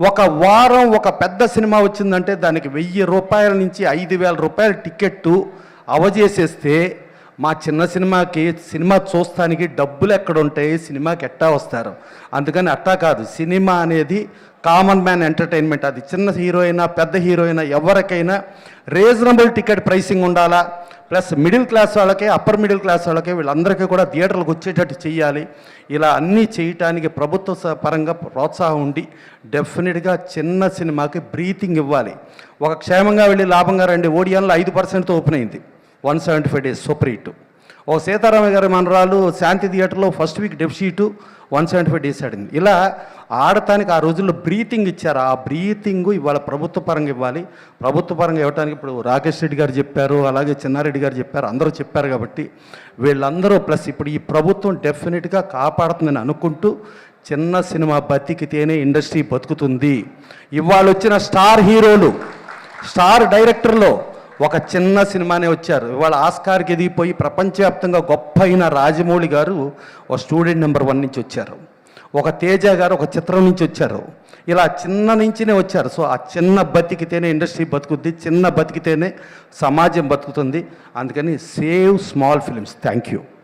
ఒక వారం ఒక పెద్ద సినిమా వచ్చిందంటే దానికి 1000 రూపాయల నుంచి 5000 రూపాయల టికెట్టు అవజేసేస్తే మా చిన్న సినిమాకి సినిమా చూస్తానికి డబ్బులు ఎక్కడ ఉంటాయి, సినిమాకి ఎట్టా వస్తారు. అందుకని అట్టా కాదు, సినిమా అనేది కామన్ మ్యాన్ ఎంటర్టైన్మెంట్. అది చిన్న హీరో అయినా పెద్ద హీరో అయినా ఎవరికైనా రీజనబుల్ టికెట్ ప్రైసింగ్ ఉండాలా. ప్లస్ మిడిల్ క్లాస్ వాళ్ళకి, అప్పర్ మిడిల్ క్లాస్ వాళ్ళకి, వీళ్ళందరికీ కూడా థియేటర్లకు వచ్చేటట్టు చేయాలి. ఇలా అన్నీ చేయటానికి ప్రభుత్వ పరంగా ప్రోత్సాహం ఉండి డెఫినెట్గా చిన్న సినిమాకి బ్రీతింగ్ ఇవ్వాలి. ఒక క్షేమంగా వెళ్ళి లాభంగా రండి ఓడియాన్లో 5%తో ఓపెన్ అయింది 175 డేస్ సూపర్ హిట్. ఓ సీతారామయ్య గారి మనరాలు శాంతి థియేటర్లో ఫస్ట్ వీక్ డెఫిషిట్ 175 డేస్ ఆడింది. ఇలా ఆడటానికి ఆ రోజుల్లో బ్రీతింగ్ ఇచ్చారు. ఆ బ్రీతింగ్ ఇవాళ ప్రభుత్వ పరంగా ఇవ్వాలి. ప్రభుత్వ పరంగా ఇవ్వడానికి ఇప్పుడు రాకేష్ రెడ్డి గారు చెప్పారు, అలాగే చిన్నారెడ్డి గారు చెప్పారు, అందరూ చెప్పారు. కాబట్టి వీళ్ళందరూ ప్లస్ ఇప్పుడు ఈ ప్రభుత్వం డెఫినెట్గా కాపాడుతుందని అనుకుంటూ చిన్న సినిమా బతికితేనే ఇండస్ట్రీ బతుకుతుంది. ఇవాళ వచ్చిన స్టార్ హీరోలు, స్టార్ డైరెక్టర్లో ఒక చిన్న సినిమానే వచ్చారు. ఇవాళ ఆస్కార్కి ఎదిగిపోయి ప్రపంచవ్యాప్తంగా గొప్ప అయిన రాజమౌళి గారు ఒక స్టూడెంట్ నెంబర్ 1 నుంచి వచ్చారు. ఒక తేజ గారు ఒక చిత్రం నుంచి వచ్చారు. ఇలా చిన్న నుంచినే వచ్చారు. సో ఆ చిన్న బతికితేనే ఇండస్ట్రీ బతుకుద్ది, చిన్న బతికితేనే సమాజం బతుకుతుంది. అందుకని save small films. Thank you.